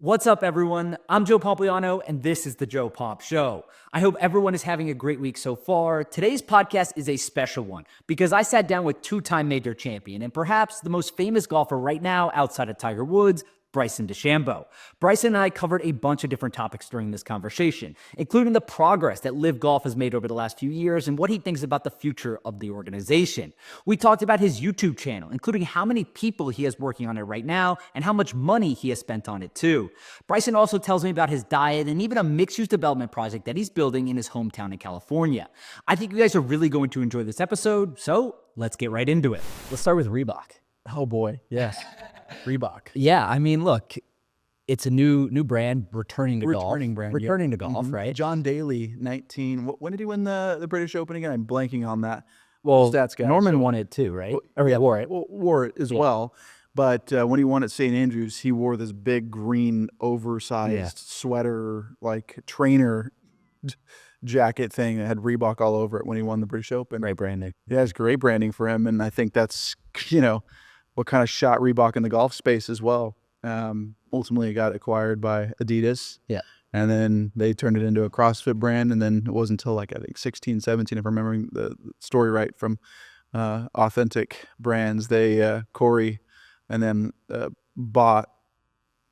What's up, everyone? I'm Joe Pompliano, and this is the Joe Pomp Show. I hope everyone is having a great week so far. Today's podcast is a special one because I sat down with two-time major champion and perhaps the most famous golfer right now outside of Tiger Woods, Bryson DeChambeau. Bryson and I covered a bunch of different topics during this conversation, including the progress that LIV Golf has made over the last few years and what he thinks about the future of the organization. We talked about his YouTube channel, including how many people he has working on it right now and how much money he has spent on it too. Bryson also tells me about his diet and even a mixed-use development project that he's building in his hometown in California. I think you guys are really going to enjoy this episode, so let's get right into it. Let's start with Reebok. Oh boy, yes. Reebok. Yeah, I mean, look, it's a new brand returning to golf. Returning to golf, right? John Daly, 19. When did he win the British Open again? I'm blanking on that. Well, Stats guy. Norman won it too, right? Wore it. Well, wore it as well. But when he won at St. Andrews, he wore this big green oversized sweater, like trainer jacket thing that had Reebok all over it when he won the British Open. Great branding. Yeah, it's great branding for him. And I think that's, what kind of shot Reebok in the golf space as well. Ultimately, it got acquired by Adidas. Yeah. And then they turned it into a CrossFit brand. And then it wasn't until I think 16, 17, if I'm remembering the story right, from Authentic Brands, they, Corey, and then bought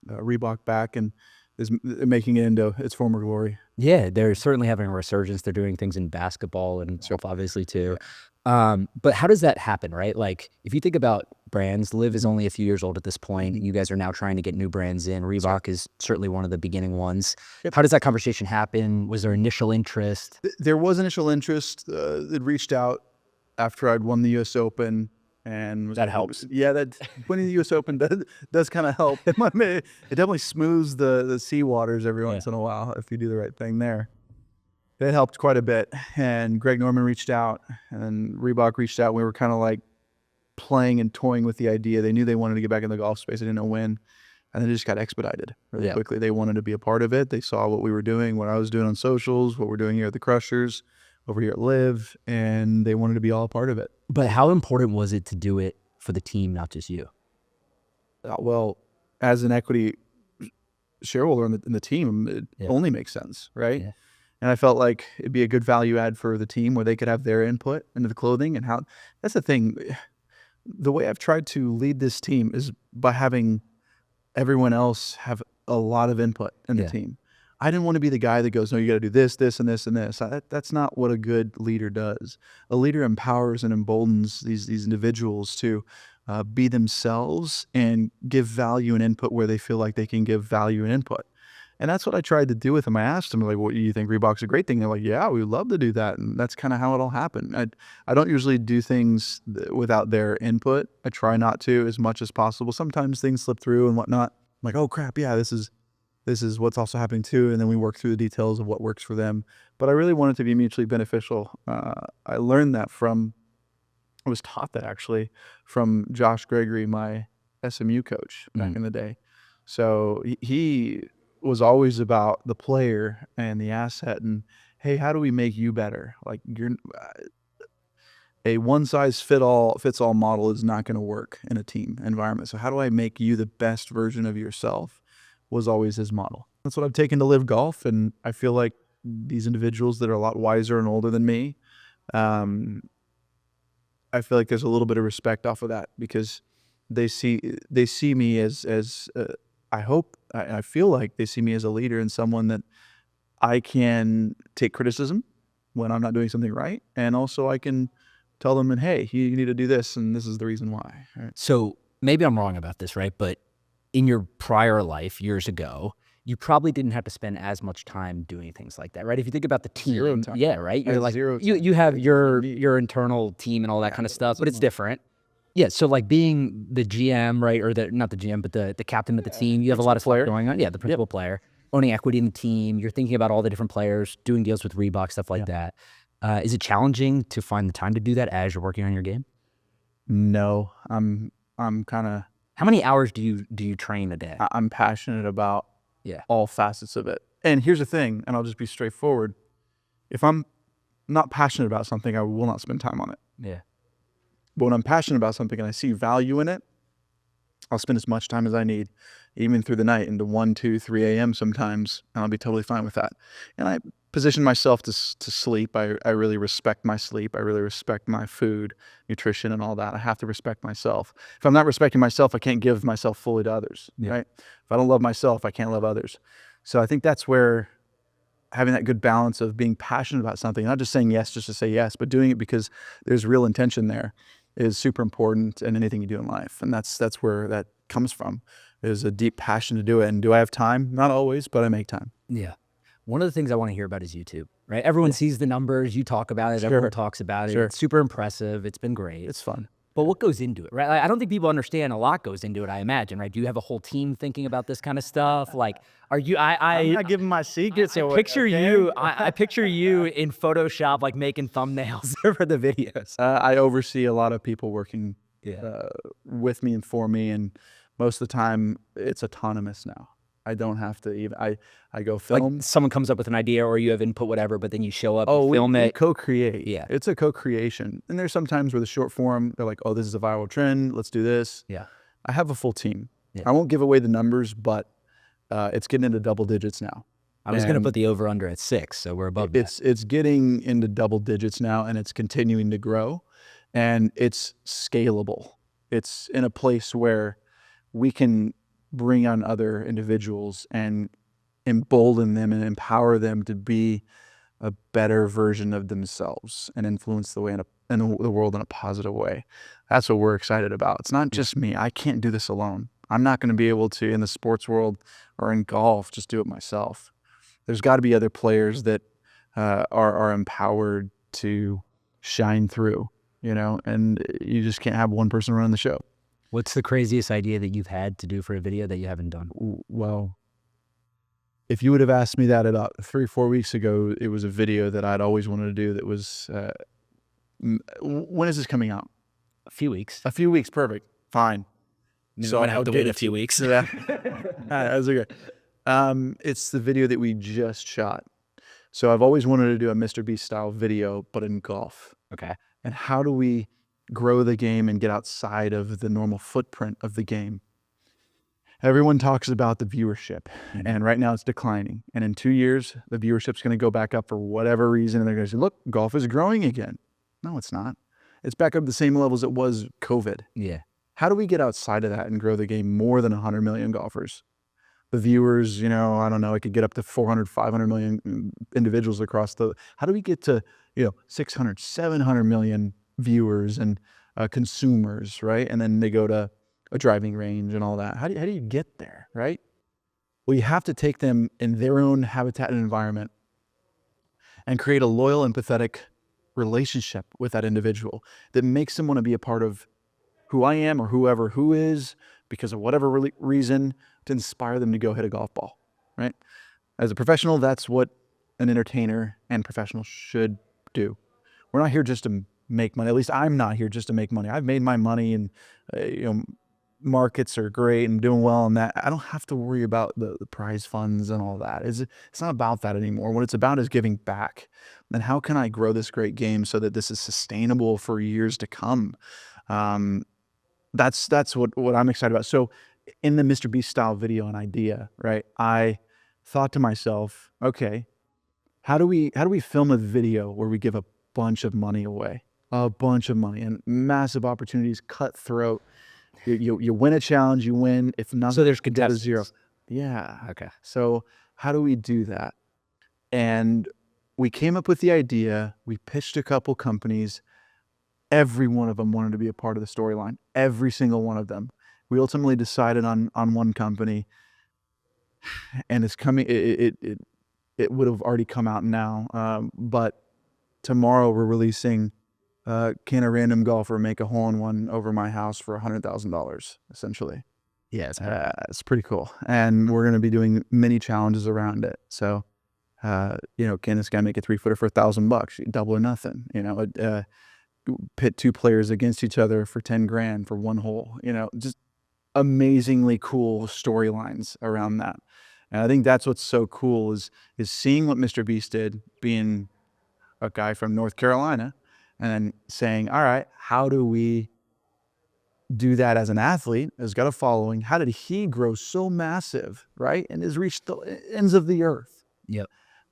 Reebok back and is making it into its former glory. Yeah, they're certainly having a resurgence. They're doing things in basketball and stuff, obviously, too. But how does that happen, right? Like, if you think about brands, LIV is only a few years old at this point. You guys are now trying to get new brands in. Reebok is certainly one of the beginning ones. Yep. How does that conversation happen? Was there initial interest? There was initial interest. It reached out after I'd won the U.S. Open. And that helps. Yeah, that winning the U.S. Open does kind of help. It definitely smooths the sea waters every once in a while if you do the right thing there. It helped quite a bit. And Greg Norman reached out, and Reebok reached out. We were kind of like playing and toying with the idea. They knew they wanted to get back in the golf space. They didn't know when. And then it just got expedited really quickly. They wanted to be a part of it. They saw what we were doing, what I was doing on socials, what we're doing here at the Crushers, over here at LIV, and they wanted to be all a part of it. But how important was it to do it for the team, not just you? Well, as an equity shareholder in the team, it only makes sense, right? Yeah. And I felt like it'd be a good value add for the team where they could have their input into the clothing and how. That's the thing. The way I've tried to lead this team is by having everyone else have a lot of input in the team. I didn't want to be the guy that goes, no, you got to do this, this, and this, and this. That's not what a good leader does. A leader empowers and emboldens these individuals to be themselves and give value and input where they feel like they can give value and input. And that's what I tried to do with them. I asked them, like, what do you think Reebok's a great thing? They're like, yeah, we would love to do that. And that's kind of how it all happened. I don't usually do things without their input. I try not to as much as possible. Sometimes things slip through and whatnot. I'm like, oh, crap, yeah, this is what's also happening too, and then we work through the details of what works for them. But I really want it to be mutually beneficial. I learned that I was taught that actually from Josh Gregory, my SMU coach back in the day. So he was always about the player and the asset and, hey, how do we make you better? Like, a one-size-fits-all model is not going to work in a team environment. So how do I make you the best version of yourself? Was always his model. That's what I've taken to LIV Golf, and I feel like these individuals that are a lot wiser and older than me, I feel like there's a little bit of respect off of that because they see me as I feel like they see me as a leader and someone that I can take criticism when I'm not doing something right, and also I can tell them, and hey, you need to do this, and this is the reason why. Right? So maybe I'm wrong about this, right? But in your prior life years ago, you probably didn't have to spend as much time doing things like that, right? If you think about the team, right? You're like you have your internal team and all that kind of stuff, but it's different. Yeah, so like being the GM, right, or not the GM, but the captain of the team, you have a lot of stuff going on. Yeah, the principal player, owning equity in the team. You're thinking about all the different players, doing deals with Reebok, stuff like that. Is it challenging to find the time to do that as you're working on your game? No, I'm kind of. How many hours do you train a day? I'm passionate about all facets of it. And here's the thing, and I'll just be straightforward. If I'm not passionate about something, I will not spend time on it. Yeah. But when I'm passionate about something and I see value in it, I'll spend as much time as I need, even through the night into 1, 2, 3 a.m. sometimes, and I'll be totally fine with that. And I position myself to sleep. I really respect my sleep. I really respect my food, nutrition, and all that. I have to respect myself. If I'm not respecting myself, I can't give myself fully to others, right? If I don't love myself, I can't love others. So I think that's where having that good balance of being passionate about something, not just saying yes just to say yes, but doing it because there's real intention there, is super important in anything you do in life. And that's where that comes from, is a deep passion to do it. And do I have time? Not always, but I make time. Yeah. One of the things I want to hear about is YouTube, right? Everyone sees the numbers, you talk about it, everyone talks about it. It's super impressive. It's been great. It's fun. But what goes into it, right? Like, I don't think people understand a lot goes into it, I imagine, right? Do you have a whole team thinking about this kind of stuff? Like, are you, I'm not giving my secrets away. Picture you, I picture you in Photoshop, like making thumbnails for the videos. I oversee a lot of people working with me and for me, and most of the time it's autonomous now. I don't have to even, I go film. Like someone comes up with an idea or you have input, whatever, but then you show up, you film it. We co-create. Yeah. It's a co-creation. And there's sometimes where the short form, they're like, oh, this is a viral trend, let's do this. Yeah. I have a full team. Yeah. I won't give away the numbers, but it's getting into double digits now. I was going to put the over under at 6, so we're above that. It's getting into double digits now, and it's continuing to grow, and it's scalable. It's in a place where we can bring on other individuals and embolden them and empower them to be a better version of themselves and influence the way in the world in a positive way. That's what we're excited about. It's not just me. I can't do this alone. I'm not going to be able to, in the sports world or in golf, just do it myself. There's got to be other players that are empowered to shine through, and you just can't have one person running the show. What's the craziest idea that you've had to do for a video that you haven't done? Well, if you would have asked me that about 3 or 4 weeks ago, it was a video that I'd always wanted to do that was, when is this coming out? A few weeks. A few weeks, perfect, fine. So I have to wait a few weeks. Yeah, that's okay. It's the video that we just shot. So I've always wanted to do a Mr. Beast style video, but in golf. Okay. And how do we grow the game and get outside of the normal footprint of the game? Everyone talks about the viewership, and right now it's declining. And in 2 years, the viewership's going to go back up for whatever reason. And they're going to say, look, golf is growing again. No, it's not. It's back up to the same levels it was COVID. Yeah. How do we get outside of that and grow the game more than 100 million golfers? The viewers, I don't know, it could get up to 400, 500 million individuals across how do we get to, 600, 700 million viewers and consumers, right? And then they go to a driving range and all that. How do you get there, right? Well, you have to take them in their own habitat and environment and create a loyal, empathetic relationship with that individual that makes them want to be a part of who I am or who is, because of whatever reason, to inspire them to go hit a golf ball, right? As a professional, that's what an entertainer and professional should do. We're not here just to make money. At least I'm not here just to make money. I've made my money, and markets are great and doing well on that. I don't have to worry about the prize funds and all that. It's not about that anymore. What it's about is giving back. And how can I grow this great game so that this is sustainable for years to come? That's what I'm excited about. So in the Mr. Beast style video and idea, right, I thought to myself, okay, how do we film a video where we give a bunch of money away? A bunch of money and massive opportunities, cutthroat. You win a challenge, you win. If not, So there's dead is contestants. 0. Yeah. Okay. So how do we do that? And we came up with the idea. We pitched a couple companies. Every one of them wanted to be a part of the storyline. Every single one of them. We ultimately decided on one company, and it's coming. It would have already come out now, but tomorrow we're releasing. Can a random golfer make a hole-in-one over my house for $100,000, essentially? Yeah, it's pretty cool. And we're going to be doing many challenges around it. So, can this guy make a 3-footer for $1,000? Double or nothing. Pit 2 players against each other for 10 grand for one hole. Just amazingly cool storylines around that. And I think that's what's so cool is seeing what Mr. Beast did, being a guy from North Carolina, and then saying, all right, how do we do that as an athlete, has got a following. How did he grow so massive, right? And has reached the ends of the earth. Yep.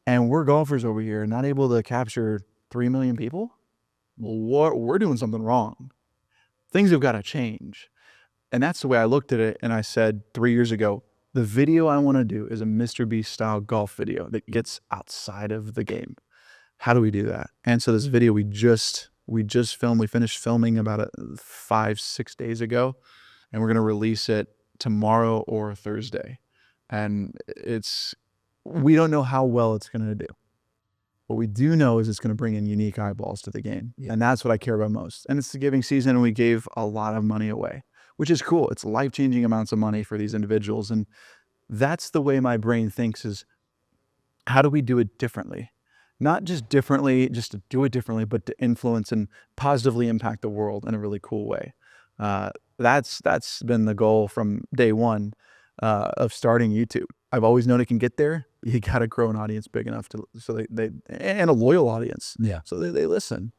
And we're golfers over here, not able to capture 3 million people. Well, we're doing something wrong. Things have got to change. And that's the way I looked at it. And I said 3 years ago, the video I want to do is a Mr. Beast style golf video that gets outside of the game. How do we do that? And so this video we just filmed, we finished filming about 5-6 days ago, and we're going to release it tomorrow or Thursday. And we don't know how well it's going to do. What we do know is it's going to bring in unique eyeballs to the game. Yeah. And that's what I care about most. And it's the giving season, and we gave a lot of money away, which is cool. It's life-changing amounts of money for these individuals. And that's the way my brain thinks, is how do we do it differently? Not just differently, just to do it differently, but to influence and positively impact the world in a really cool way. That's been the goal from day one of starting YouTube. I've always known it can get there. You got to grow an audience big enough so they and a loyal audience. Yeah. So they listen,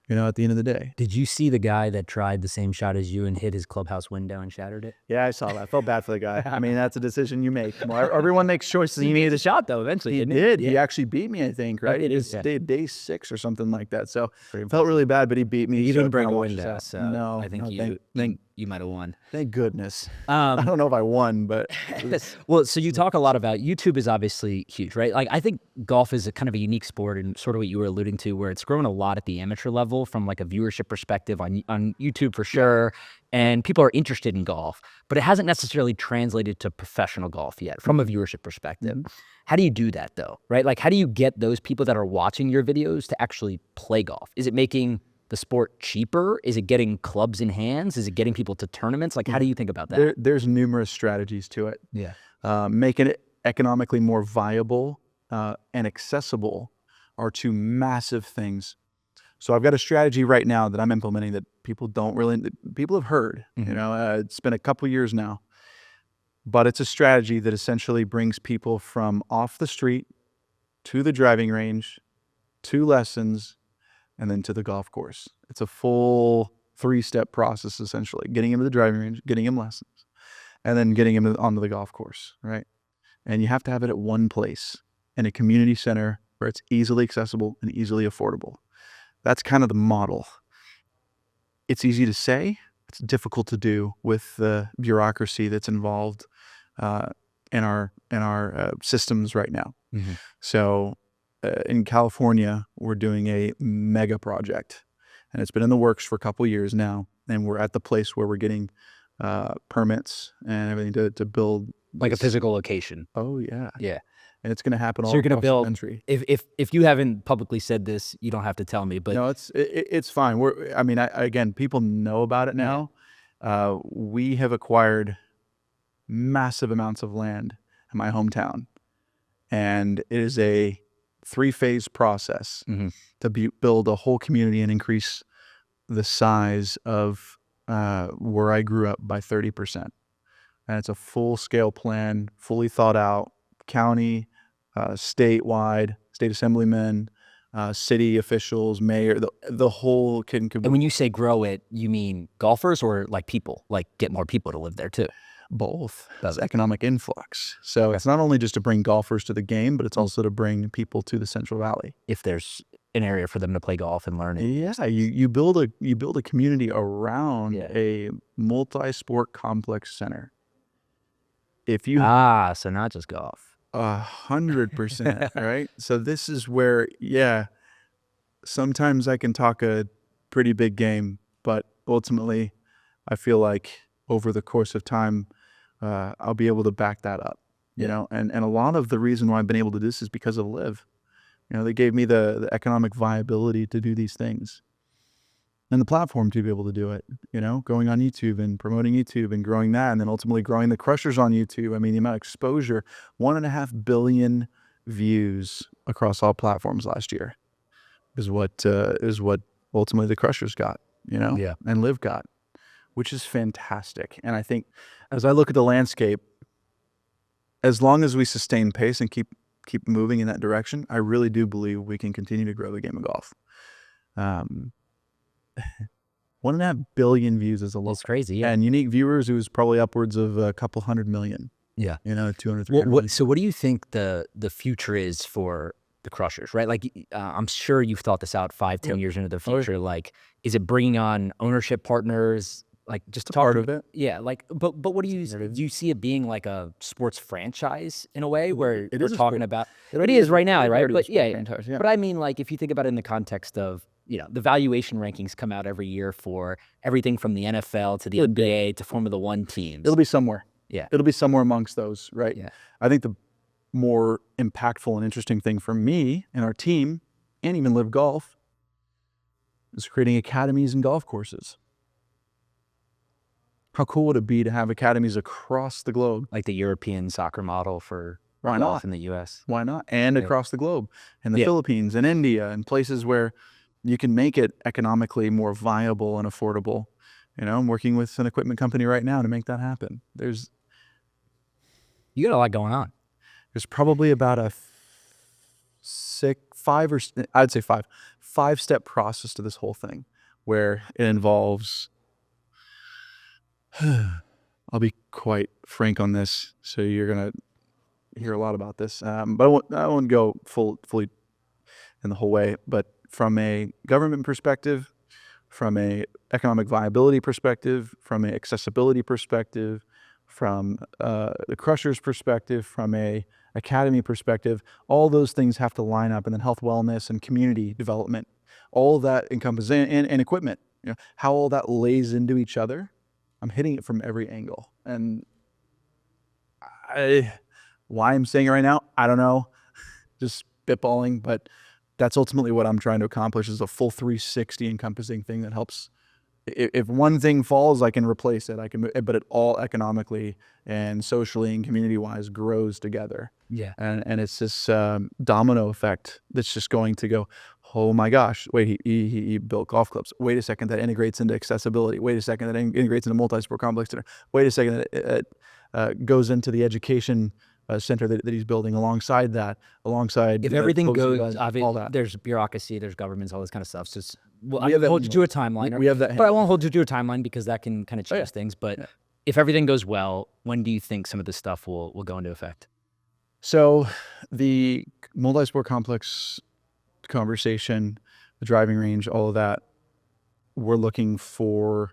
at the end of the day. Did you see the guy that tried the same shot as you and hit his clubhouse window and shattered it? Yeah, I saw that. I felt bad for the guy. I mean, that's a decision you make. Well, everyone makes choices. He needed a shot, though, eventually. He did. Yeah. He actually beat me, I think, right? It is day 6 or something like that. So it felt really bad, but he beat me. You didn't break a window, so no. I think you might have won. Thank goodness. I don't know if I won, but well, so you talk a lot about YouTube is obviously huge, right? Like, I think golf is a kind of a unique sport, and sort of what you were alluding to, where it's grown a lot at the amateur level from like a viewership perspective on YouTube for sure. And people are interested in golf, but it hasn't necessarily translated to professional golf yet from a viewership perspective. How do you do that though, right? Like, how do you get those people that are watching your videos to actually play golf? Is it making the sport cheaper? Is it getting clubs in hands? Is it getting people to tournaments? Like, how do you think about that? There's numerous strategies to it. Yeah. Making it economically more viable and accessible are two massive things. So I've got a strategy right now that I'm implementing that people have heard. It's been a couple years now, but it's a strategy that essentially brings people from off the street to the driving range, to lessons, and then to the golf course. It's a full 3-step process, essentially. Getting him to the driving range, getting him lessons, and then getting him onto the golf course, right? And you have to have it at one place, in a community center where it's easily accessible and easily affordable. That's kind of the model. It's easy to say. It's difficult to do with the bureaucracy that's involved in our systems right now. So in California, we're doing a mega project, and it's been in the works for a couple years now. And we're at the place where we're getting permits and everything to build like a physical location. Oh yeah, yeah. And it's going to happen all so you're going to build, the country. If you haven't publicly said this, you don't have to tell me. But no, it's fine. Again, people know about it now. Yeah. We have acquired massive amounts of land in my hometown, and it is a 3-phase process to build a whole community and increase the size of where I grew up by 30%. And it's a full-scale plan, fully thought out, county, statewide, state assemblymen, city officials, mayor, the whole kit and caboodle. And when you say grow it, you mean golfers or like people, like get more people to live there too? Both. That's economic influx. So it's not only just to bring golfers to the game, but it's also to bring people to the Central Valley. If there's an area for them to play golf and learn it. Yeah, you build a community around a multi-sport complex center. If you so not just golf. 100%, right? So this is where, sometimes I can talk a pretty big game, but ultimately I feel like over the course of time, I'll be able to back that up, you know? And a lot of the reason why I've been able to do this is because of LIV. They gave me the economic viability to do these things and the platform to be able to do it, going on YouTube and promoting YouTube and growing that, and then ultimately growing the crushers on YouTube. I mean, the amount of exposure, 1.5 billion views across all platforms last year is what ultimately the crushers got, and LIV got, which is fantastic. And I think as I look at the landscape, as long as we sustain pace and keep moving in that direction, I really do believe we can continue to grow the game of golf. 1.5 billion views is a lot. It's crazy, yeah. And unique viewers, it was probably upwards of a couple 100 million. Yeah. 200, 300 million. So what do you think the future is for the Crushers, right? Like, I'm sure you've thought this out 5-10 years into the future. Like, is it bringing on ownership partners? Like, just part of it. Yeah. Like, but what do you see it being like a sports franchise in a way where we're talking about? It is right now, right? But but I mean, like, if you think about it in the context of, the valuation rankings come out every year for everything from the NFL to the NBA to Formula One teams. It'll be somewhere. Yeah. It'll be somewhere amongst those, right? Yeah. I think the more impactful and interesting thing for me and our team, and even LIV Golf, is creating academies and golf courses. How cool would it be to have academies across the globe? Like the European soccer model for Why golf not? in the U.S. Why not? And across the globe, in the Philippines and India, and places where you can make it economically more viable and affordable. I'm working with an equipment company right now to make that happen. You got a lot going on. There's probably about a five-step process to this whole thing, where it involves, I'll be quite frank on this, so you're going to hear a lot about this, but I won't go fully in the whole way, but from a government perspective, from a economic viability perspective, from an accessibility perspective, from the Crushers perspective, from a academy perspective, all those things have to line up, and then health, wellness, and community development, all of that encompasses, and equipment, how all that lays into each other. I'm hitting it from every angle, and why I'm saying it right now, I don't know, just spitballing, but that's ultimately what I'm trying to accomplish, is a full 360 encompassing thing that helps. If one thing falls, I can replace it. But it all economically and socially and community-wise grows together. Yeah. And it's this domino effect that's just going to go, oh my gosh, wait, he built golf clubs. Wait a second, that integrates into accessibility. Wait a second, that integrates into multi-sport complex center. Wait a second, that goes into the education center that he's building alongside that, if everything goes, all that. There's bureaucracy, there's governments, all this kind of stuff. So I won't hold you to a timeline. We have that, but I won't hold you to a timeline because that can kind of change things. But if everything goes well, when do you think some of this stuff will go into effect? So the multi-sport complex conversation, the driving range, all of that, we're looking for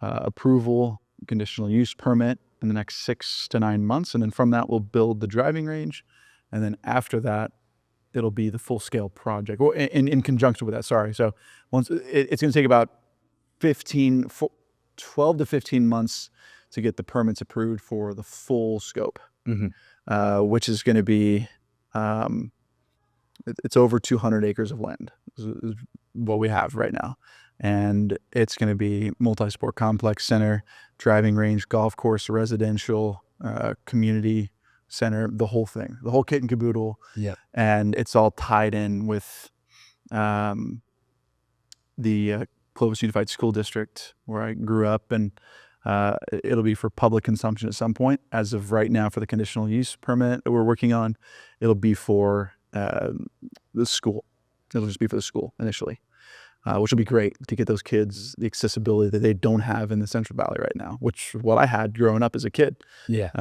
approval, conditional use permit in the next 6 to 9 months. And then from that, we'll build the driving range. And then after that, it'll be the full-scale project, or in conjunction with that, sorry. So once it's going to take about 12 to 15 months to get the permits approved for the full scope, which is going to be, it's over 200 acres of land is what we have right now. And it's going to be multi-sport complex center, driving range, golf course, residential, community center, the whole thing, the whole kit and caboodle. Yeah. And it's all tied in with the Clovis Unified School District, where I grew up, and it'll be for public consumption at some point. As of right now, for the conditional use permit that we're working on, it'll be for the school. It'll just be for the school initially, which will be great to get those kids the accessibility that they don't have in the Central Valley right now, which is what I had growing up as a kid. Yeah.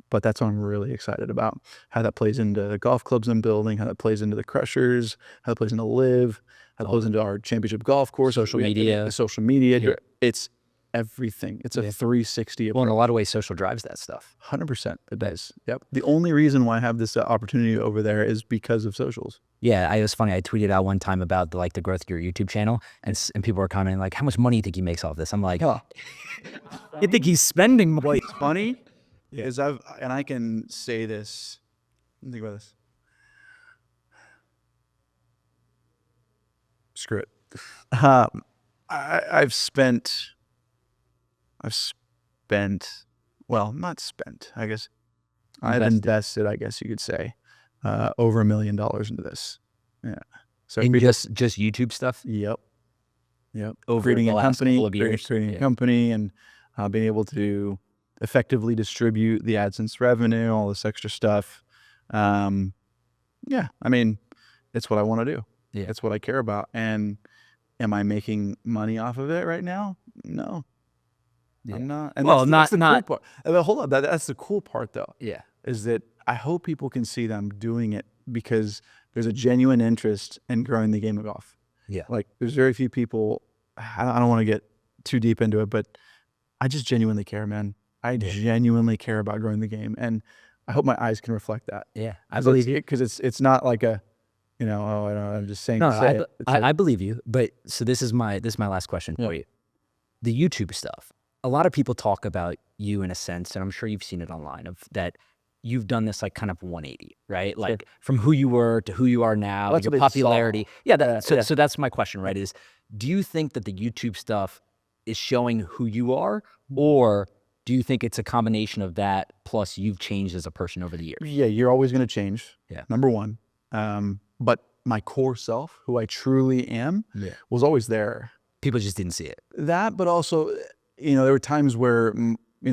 But that's what I'm really excited about, how that plays into the golf clubs I'm building, how that plays into the Crushers, how that plays into LIV, how that plays into our championship golf course, social media. Yeah. It's everything. It's a 360 approach. Well, in a lot of ways, social drives that stuff. 100% it does. Yep. The only reason why I have this opportunity over there is because of socials. Yeah, it was funny. I tweeted out one time about the growth of your YouTube channel, and people were commenting like, "How much money do you think he makes off this?" I'm like, "You think he's spending money?" What's funny is I can say this. Think about this. Screw it. I've spent. Well, not spent. I guess I've invested. I guess you could say over $1 million into this. Yeah. So in just YouTube stuff. Yep. Over creating the a last company, couple of years. creating a company, and being able to effectively distribute the AdSense revenue, all this extra stuff. Yeah, I mean, it's what I want to do. Yeah. It's what I care about, and Am I making money off of it right now? No, I'm not. And Well, that's the not cool part. But hold on, that's the cool part though. yeah. Is that I hope people can see them doing it because there's a genuine interest in growing the game of golf. Yeah. Like there's very few people. I don't want to get too deep into it, but I just genuinely care, man. I genuinely care about growing the game, and I hope my eyes can reflect that. Yeah, I believe you. Because it's not like a, oh, I don't know, I'm just saying. No, To say it. I believe you. But so this is my last question for you. The YouTube stuff. A lot of people talk about you in a sense, and I'm sure you've seen it online, of that you've done this like kind of 180, right? Like from who you were to who you are now, your popularity. Yeah, so that's my question, right? Is do you think that the YouTube stuff is showing who you are, or do you think it's a combination of that plus you've changed as a person over the years? Yeah, you're always going to change. Yeah. Number one. But my core self, who I truly am, was always there. People just didn't see it. That, but also, there were times where,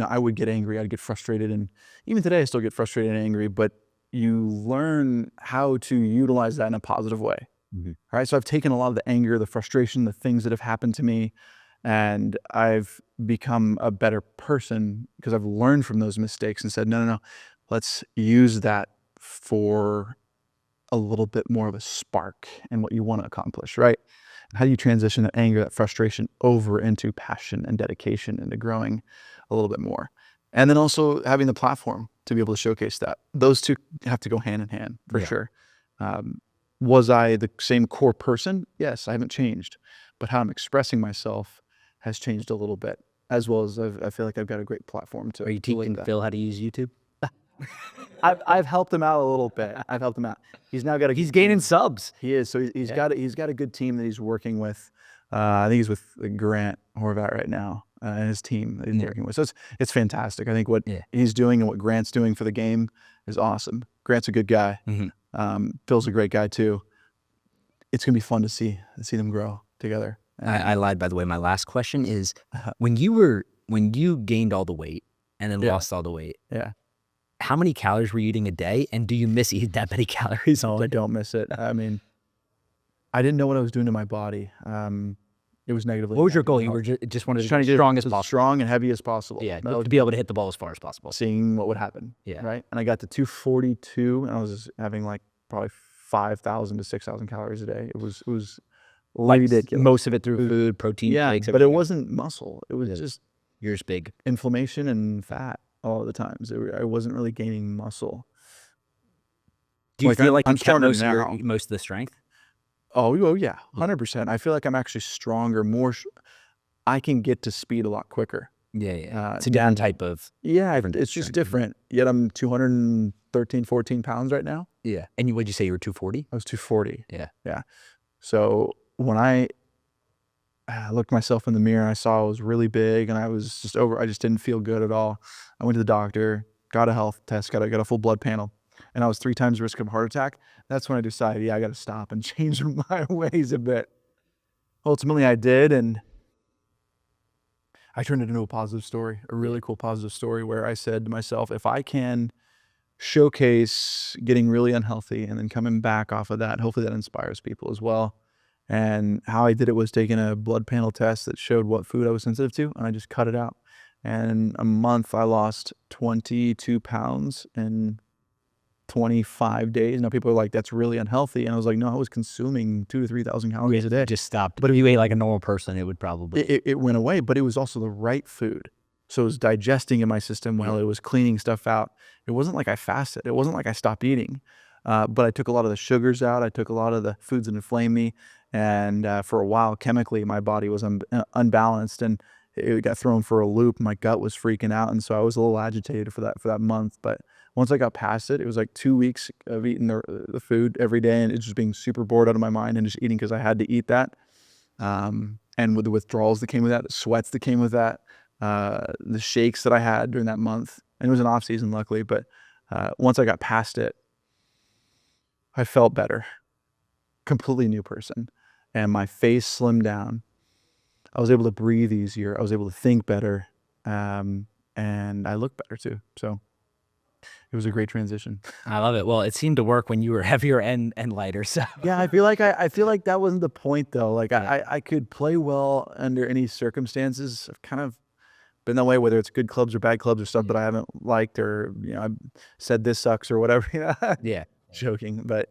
I would get angry, I'd get frustrated, and even today I still get frustrated and angry, but you learn how to utilize that in a positive way. All right. So I've taken a lot of the anger, the frustration, the things that have happened to me, and I've become a better person because I've learned from those mistakes and said, no, let's use that for a little bit more of a spark in what you want to accomplish, right? How do you transition that anger, that frustration over into passion and dedication into growing a little bit more? And then also having the platform to be able to showcase that. Those two have to go hand in hand for sure. Was I the same core person? Yes, I haven't changed. But how I'm expressing myself has changed a little bit, as well as I feel like I've got a great platform to. Are you teaching Phil how to use YouTube? I've helped him out a little bit. I've helped him out. He's now got He's gaining subs. He is. So he's got a good team that he's working with. I think he's with Grant Horvat right now and his team that he's working with. So it's fantastic. I think what he's doing and what Grant's doing for the game is awesome. Grant's a good guy. Phil's a great guy too. It's gonna be fun to see them grow together. I lied, by the way. My last question is when you gained all the weight and then lost all the weight. Yeah. How many calories were you eating a day, and do you miss eating that many calories? No, I don't miss it. I mean, I didn't know what I was doing to my body. It was negatively. What was your goal? You were just wanted to trying be to get strong as as possible. strong and heavy as possible. Yeah, to be able to hit the ball as far as possible. Seeing what would happen. Yeah. Right. And I got to 242, and I was having like probably 5,000 to 6,000 calories a day. It was Like ridiculous. most of it through food, protein. Yeah, flakes, but it wasn't muscle. It was just yours big inflammation and fat all the times. I wasn't really gaining muscle. Do you feel like I'm you kept stronger most of the strength? Oh yeah, 100%. I feel like I'm actually stronger, I can get to speed a lot quicker. Yeah. It's a different type of. Yeah, it's just different. Yet I'm 213, 14 pounds right now. Yeah. And what'd you say, you were 240? I was 240. Yeah. So when I looked myself in the mirror, I saw I was really big, and I just didn't feel good at all. I went to the doctor, got a health test, got a full blood panel, and I was 3 times the risk of a heart attack. That's when I decided, I got to stop and change my ways a bit. Ultimately, I did, and I turned it into a positive story, a really cool positive story where I said to myself, if I can showcase getting really unhealthy and then coming back off of that, hopefully that inspires people as well. And how I did it was taking a blood panel test that showed what food I was sensitive to, and I just cut it out. And in a month, I lost 22 pounds in 25 days. Now people are like, that's really unhealthy. And I was like, no, I was consuming 2,000 to 3,000 calories a day. Just stopped. But if you ate like a normal person, it would probably. It went away, but it was also the right food. So it was digesting in my system well. It was cleaning stuff out. It wasn't like I fasted. It wasn't like I stopped eating. But I took a lot of the sugars out. I took a lot of the foods that inflame me. And for a while, chemically, my body was unbalanced, and it got thrown for a loop. My gut was freaking out, and so I was a little agitated for that month. But once I got past it, it was like 2 weeks of eating the food every day, and it just being super bored out of my mind and just eating because I had to eat that. And with the withdrawals that came with that, the sweats that came with that, the shakes that I had during that month, and it was an off season, luckily. But once I got past it, I felt better. Completely new person. And my face slimmed down. I was able to breathe easier. I was able to think better. And I look better too. So It was a great transition. I love it. Well, it seemed to work when you were heavier and lighter. So Yeah, I feel like that wasn't the point though. Like I could play well under any circumstances. I've kind of been that way, whether it's good clubs or bad clubs or stuff that I haven't liked, or I've said this sucks or whatever. yeah, Joking, but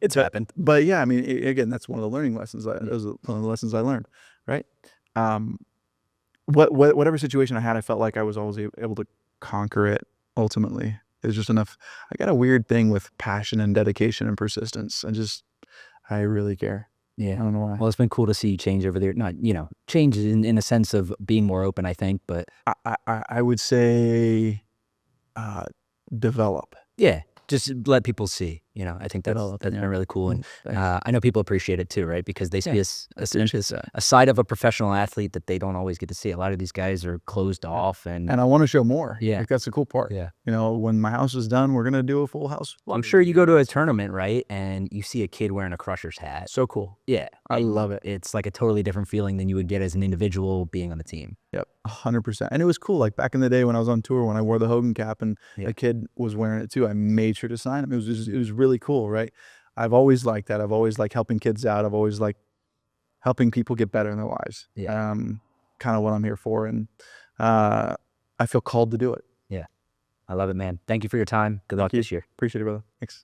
it's happened. But yeah, I mean, again, that's one of the learning lessons. That was one of the lessons I learned, right? Whatever situation I had, I felt like I was always able to conquer it. Ultimately, there's just enough. I got a weird thing with passion and dedication and persistence. I really care. Yeah. I don't know why. Well, it's been cool to see you change over there. Not, change in a sense of being more open, I think, but I would say develop. yeah, just let people see, I think that's been really cool. And I know people appreciate it too, right? Because they see a side of a professional athlete that they don't always get to see. A lot of these guys are closed off and I want to show more. Yeah. Like, that's the cool part. Yeah. When my house is done, we're going to do a full house. Well, I'm sure you go to a tournament, right? And you see a kid wearing a Crushers hat. So cool. Yeah. I love it. It's like a totally different feeling than you would get as an individual being on the team. Yep, 100%. And it was cool. Like back in the day when I was on tour, when I wore the Hogan cap and a kid was wearing it too, I made sure to sign him. It was really cool, right? I've always liked that. I've always liked helping kids out. I've always liked helping people get better in their lives. Yeah. Kind of what I'm here for. And I feel called to do it. Yeah. I love it, man. Thank you for your time. Good luck this year. Appreciate it, brother. Thanks.